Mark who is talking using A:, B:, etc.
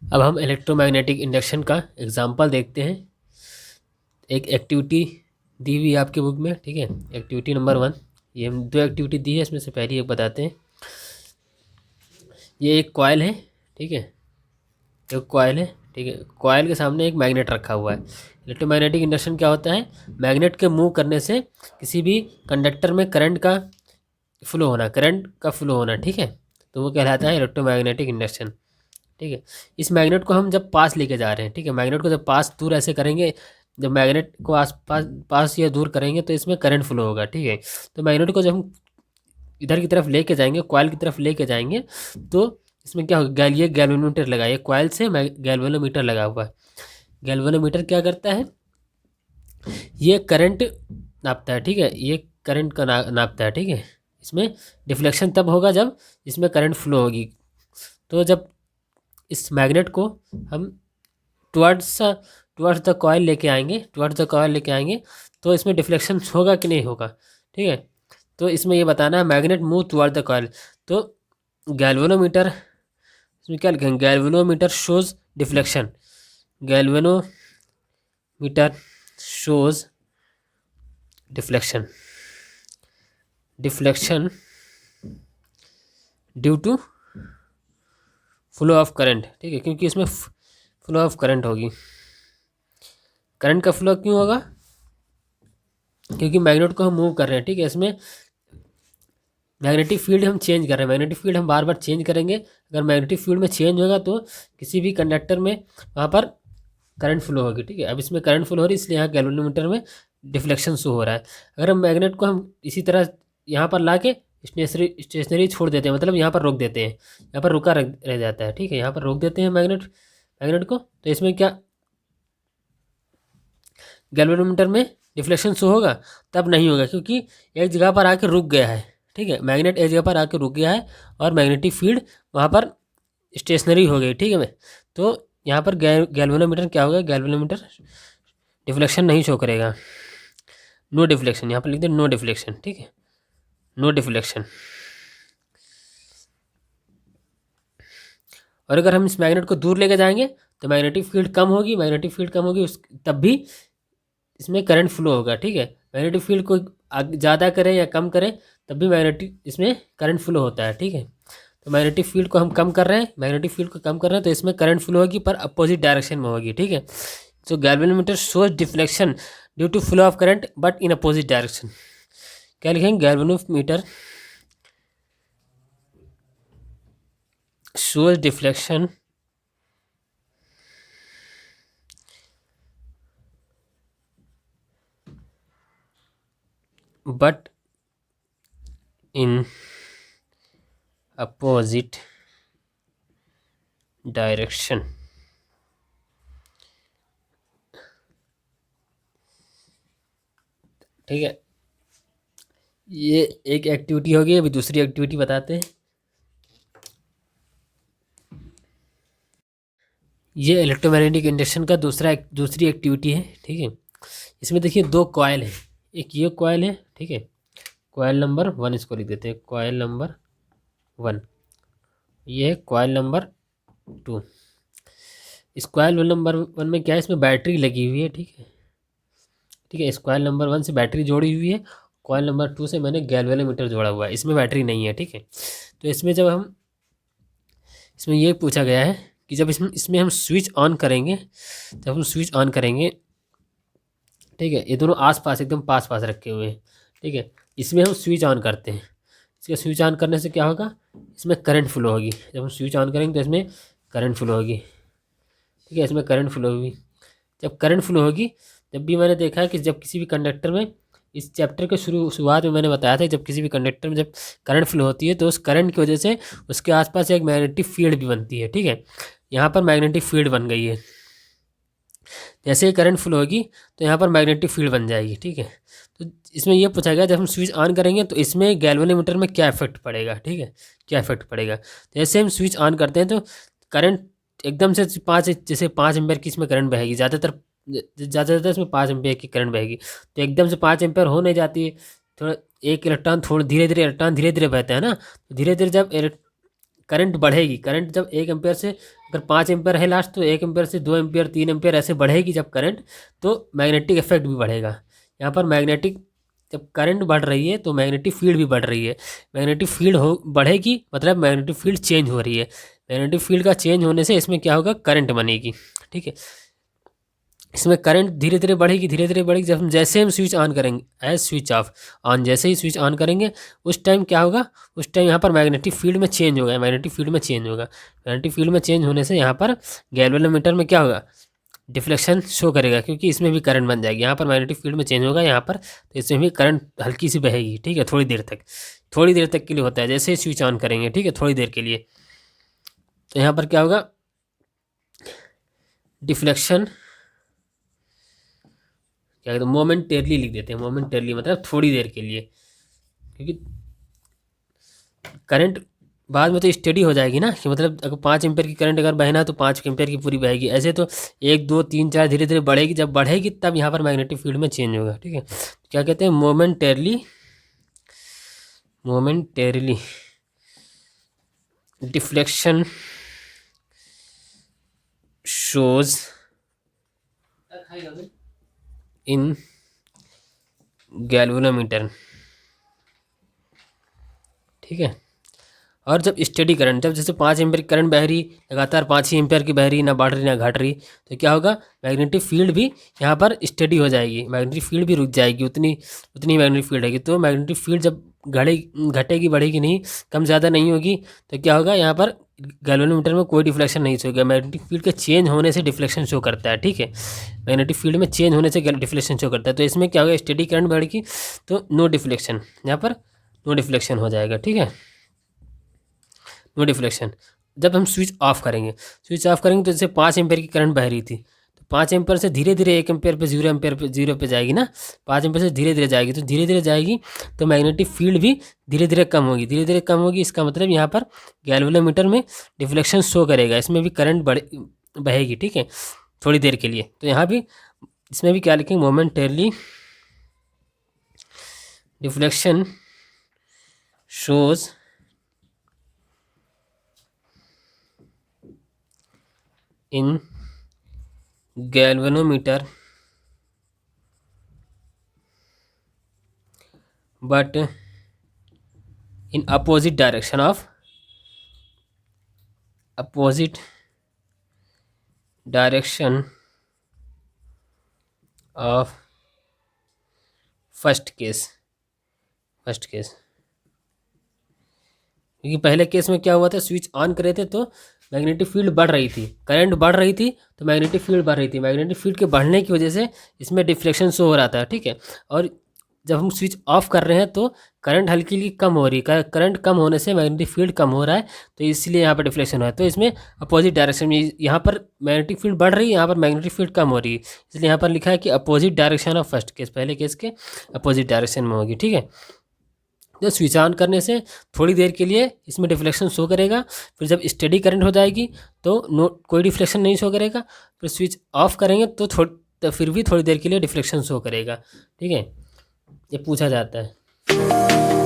A: अब हम electromagnetic induction का एग्जांपल देखते हैं। एक एक्टिविटी दी हुई है आपके बुक में, ठीक है। एक्टिविटी नंबर 1, ये हम 2 एक्टिविटी दी है, इसमें से पहली एक बताते हैं। ये एक कॉइल है, ठीक है। एक कॉइल है, ठीक है। कॉइल के सामने एक मैग्नेट रखा हुआ है। इलेक्ट्रोमैग्नेटिक इंडक्शन क्या होता है? मैग्नेट के मूव करने से किसी भी कंडक्टर में करंट का फ्लो होना, ठीक है। तो वो कहलाता है इलेक्ट्रोमैग्नेटिक इंडक्शन, ठीक है। इस मैग्नेट को हम जब पास लेके जा रहे हैं, ठीक है, मैग्नेट को जब पास दूर ऐसे करेंगे, जब मैग्नेट को आस पास पास या दूर करेंगे तो इसमें करंट फ्लो होगा, ठीक है। तो मैग्नेट को जब हम इधर की तरफ लेके जाएंगे, कॉइल की तरफ लेके जाएंगे, तो इसमें क्या होगा? ये गैल्वेनोमीटर लगा है, कॉइल से गैल्वेनोमीटर लगा हुआ है। गैल्वेनोमीटर क्या करता है? ये करंट नापता है, ठीक है। ये करंट का नापता है, ठीक है। इसमें डिफ्लेक्शन तब होगा जब इसमें करंट फ्लो होगी। तो जब इस मैग्नेट को हम टुवर्ड्स टुवर्ड्स द कॉइल लेके आएंगे, तो इसमें डिफ्लेक्शन होगा कि नहीं होगा, ठीक है। तो इसमें ये बताना है magnet move toward the coil. तो गैल्वेनोमीटर, इसमें क्या लिखेंगे? Galvanometer shows deflection. Galvanometer shows deflection deflection due to flow of current, ठीक है, क्योंकि इसमें फ्लो ऑफ करंट होगी। करंट का फ्लो क्यों होगा? क्योंकि मैग्नेट को हम मूव कर रहे हैं, ठीक है। इसमें मैग्नेटिक फील्ड हम चेंज कर रहे हैं, मैग्नेटिक फील्ड हम बार बार चेंज करेंगे। अगर मैग्नेटिक फील्ड में चेंज होगा तो किसी भी कंडक्टर में वहाँ पर करंट फ्लो होगी, ठीक है। अब इसमें करंट फ्लो हो रही है, इसलिए यहाँ गैल्वेनोमीटर में डिफ्लेक्शन शो हो रहा है। अगर हम मैग्नेट को हम इसी तरह यहाँ पर ला के स्टेशनरी छोड़ देते हैं, मतलब यहाँ पर रोक देते हैं, यहाँ पर रुका रह जाता है, ठीक है। यहाँ पर रोक देते हैं मैग्नेट को, तो इसमें क्या गैल्वेनोमीटर में डिफ्लेक्शन शो होगा? तब नहीं होगा, क्योंकि एक जगह पर आके रुक गया है, ठीक है। मैग्नेट एक जगह पर आके रुक गया है और मैग्नेटिक फील्ड वहाँ पर स्टेशनरी हो गई, ठीक है। तो यहाँ पर गैल्वेनोमीटर क्या होगा? गैल्वेनोमीटर डिफ्लेक्शन नहीं शो करेगा। नो डिफ्लेक्शन, यहाँ पर लिख दे नो डिफ्लेक्शन, ठीक है, नो डिफ्लेक्शन। और अगर हम इस मैग्नेट को दूर लेके जाएंगे तो मैग्नेटिक फील्ड कम होगी, तब भी इसमें करंट फ्लो होगा, ठीक है। मैग्नेटिक फील्ड को ज़्यादा करें या कम करें तब भी इसमें करंट फ्लो होता है, ठीक है। तो मैग्नेटिक फील्ड को हम कम कर रहे हैं, तो इसमें करंट फ्लो होगी पर अपोजिट डायरेक्शन में होगी, ठीक है। So galvanometer shows deflection due to flow of current but in opposite direction. क्या लिखेंगे? Galvanometer shows deflection but in opposite direction। ठीक है, ये एक एक्टिविटी होगी। अभी दूसरी एक्टिविटी बताते हैं। ये इलेक्ट्रोमैग्नेटिक इंडक्शन का दूसरी एक्टिविटी है, ठीक है। इसमें देखिए 2 कॉयल है, एक ये कॉयल है, ठीक है। कॉयल नंबर 1 इसको लिख देते हैं, कॉयल नंबर 1। ये है कॉयल नंबर 2। इस कॉयल नंबर 1 में क्या है? इसमें बैटरी लगी हुई है, ठीक है, ठीक है। इस कॉयल नंबर 1 से बैटरी जोड़ी हुई है, कॉयल नंबर 2 से मैंने गैल्वेनोमीटर जोड़ा हुआ है, इसमें बैटरी नहीं है, ठीक है। तो इसमें ये पूछा गया है कि जब इसमें हम स्विच ऑन करेंगे, ठीक है, ये दोनों आस पास एकदम पास पास रखे हुए हैं, ठीक है। इसमें हम स्विच ऑन करते हैं, इसके स्विच ऑन करने से क्या होगा? इसमें करंट फ्लो होगी। जब हम स्विच ऑन करेंगे तो इसमें करंट फ्लो होगी, ठीक है, इसमें करंट फ्लो होगी। जब करंट फ्लो होगी, जब भी मैंने देखा है कि जब किसी भी कंडक्टर में, इस चैप्टर के शुरुआत में मैंने बताया था, जब किसी भी कंडक्टर में जब करंट फ्लो होती है तो उस करंट की वजह से उसके आसपास एक मैग्नेटिक फील्ड भी बनती है, ठीक है। यहाँ पर मैग्नेटिक फील्ड बन गई है। जैसे ही करंट फ्लो होगी तो यहाँ पर मैग्नेटिक फील्ड बन जाएगी, ठीक है। तो इसमें यह पूछा गया जब हम स्विच ऑन करेंगे तो इसमें गैल्वेनोमीटर में क्या इफेक्ट पड़ेगा, ठीक है, क्या इफेक्ट पड़ेगा। जैसे हम स्विच ऑन करते हैं तो करंट एकदम से 5 एम्पेयर की इसमें करंट बहेगी, ज़्यादातर इसमें 5 एम्पेयर की करंट बहेगी। तो एकदम से 5 एम्पेयर हो नहीं जाती है, थोड़ा एक इलेक्ट्रॉन थोड़ा धीरे धीरे बहता है ना। तो धीरे धीरे जब करंट बढ़ेगी, करंट जब 1 एम्पेयर से अगर 5 एम्पेयर है लास्ट, तो 1 एम्पेयर से 2 एम्पेयर 3 एम्पेयर ऐसे बढ़ेगी जब करंट, तो मैग्नेटिक इफेक्ट भी बढ़ेगा। यहाँ पर मैग्नेटिक, जब करंट बढ़ रही है तो मैग्नेटिक फील्ड भी बढ़ रही है। मैग्नेटिक फील्ड हो बढ़ेगी मतलब मैग्नेटिक फील्ड चेंज हो रही है। मैग्नेटिक फील्ड का चेंज होने से इसमें क्या होगा, करंट बनेगी। ठीक है, इसमें करंट धीरे धीरे बढ़ेगी, धीरे धीरे बढ़ेगी। जब हम जैसे हम स्विच ऑन करेंगे, एज स्विच ऑफ, ऑन जैसे ही स्विच ऑन करेंगे उस टाइम क्या होगा, उस टाइम यहाँ पर मैग्नेटिक फील्ड में चेंज होगा, मैग्नेटिक फील्ड में चेंज होगा। मैग्नेटिक फील्ड में चेंज होने से यहाँ पर गैल्वेनोमीटर में क्या होगा, डिफ्लेक्शन शो करेगा, क्योंकि इसमें भी करंट बन जाएगी। यहाँ पर मैग्नेटिक फील्ड में चेंज होगा यहाँ पर, तो इसमें भी करंट हल्की सी बहेगी। ठीक है, थोड़ी देर तक, थोड़ी देर तक के लिए होता है, जैसे ही स्विच ऑन करेंगे। ठीक है, थोड़ी देर के लिए। तो यहाँ पर क्या होगा, डिफ्लेक्शन, क्या कहते हैं, मोमेंटेरली लिख देते हैं। मोमेंटेरली मतलब थोड़ी देर के लिए, क्योंकि करंट बाद में तो स्टडी हो जाएगी ना, कि मतलब अगर 5 एम्पेयर की करंट अगर बहना है तो 5 एम्पेयर की पूरी बहेगी। ऐसे तो 1 2 3 4 धीरे धीरे बढ़ेगी, जब बढ़ेगी तब यहाँ पर मैग्नेटिक फील्ड में चेंज होगा। ठीक है, क्या कहते हैं, मोमेंटेरली, मोमेंटेरली डिफ्लेक्शन shows in galvanometer। ठीक है, और जब स्टडी करंट, जब जैसे 5 एम्पेयर की करंट बह रही लगातार, 5 ही एम्पेयर की बह रही, ना बढ़ रही ना घट रही, तो क्या होगा, मैग्नेटिक फील्ड भी यहाँ पर स्टडी हो जाएगी, मैग्नेटिक फील्ड भी रुक जाएगी, उतनी उतनी मैग्नेटिक फील्ड रहेगी। तो मैग्नेटिक फील्ड जब घटेगी बढ़ेगी नहीं, कम ज़्यादा नहीं होगी, तो क्या होगा, यहाँ पर गैल्वेनोमीटर में कोई डिफ्लेक्शन नहीं शो होगा। मैग्नेटिक फील्ड के चेंज होने से डिफ्लेक्शन शो करता है। ठीक है, मैग्नेटिक फील्ड में चेंज होने से डिफ्लेक्शन शो करता है। तो इसमें क्या होगा, स्टडी करंट बढ़ेगी तो नो डिफ्लेक्शन, यहाँ पर नो डिफ्लेक्शन हो जाएगा। ठीक है, नो डिफ्लेक्शन। जब हम स्विच ऑफ करेंगे, स्विच ऑफ करेंगे तो जैसे 5 एम्पेयर की करंट बह रही थी, तो 5 एम्पेयर से धीरे धीरे 1 एम्पेयर पे 0 एम्पेयर पे 0 पे जाएगी ना, 5 एम्पेयर से धीरे धीरे जाएगी, तो धीरे धीरे जाएगी तो मैग्नेटिक फील्ड भी धीरे धीरे कम होगी, धीरे धीरे कम होगी। इसका मतलब यहाँ पर गैल्वेनोमीटर में डिफ्लेक्शन शो करेगा, इसमें भी करंट बहेगी। ठीक है, थोड़ी देर के लिए। तो यहाँ भी इसमें भी क्या लिखेंगे, momentarily deflection shows in galvanometer but in opposite direction of first case. क्योंकि पहले केस में क्या हुआ था, स्विच ऑन करे थे तो मैग्नेटिक फील्ड बढ़ रही थी, करंट बढ़ रही थी, तो मैग्नेटिक फील्ड बढ़ रही थी। मैग्नेटिक फील्ड के बढ़ने की वजह से इसमें डिफ्लेक्शन शो हो रहा था। ठीक है, और जब हम स्विच ऑफ कर रहे हैं तो करंट हल्की हल्की कम हो रही है, करंट कम होने से मैग्नेटिक फील्ड कम हो रहा है, तो इसलिए यहाँ पर डिफ्लेक्शन हो रहा है। तो इसमें अपोजिट डायरेक्शन में, यहाँ पर मैग्नेटिक फील्ड बढ़ रही है, यहाँ पर मैग्नेटिक फील्ड कम हो रही है, इसलिए यहाँ पर लिखा है कि opposite direction of first case, पहले केस के अपोजिट डायरेक्शन में होगी। ठीक है, तो स्विच ऑन करने से थोड़ी देर के लिए इसमें डिफ्लेक्शन शो करेगा, फिर जब स्टेडी करंट हो जाएगी तो कोई डिफ्लेक्शन नहीं शो करेगा, फिर स्विच ऑफ करेंगे तो फिर भी थोड़ी देर के लिए डिफ्लेक्शन शो करेगा। ठीक है, ये पूछा जाता है।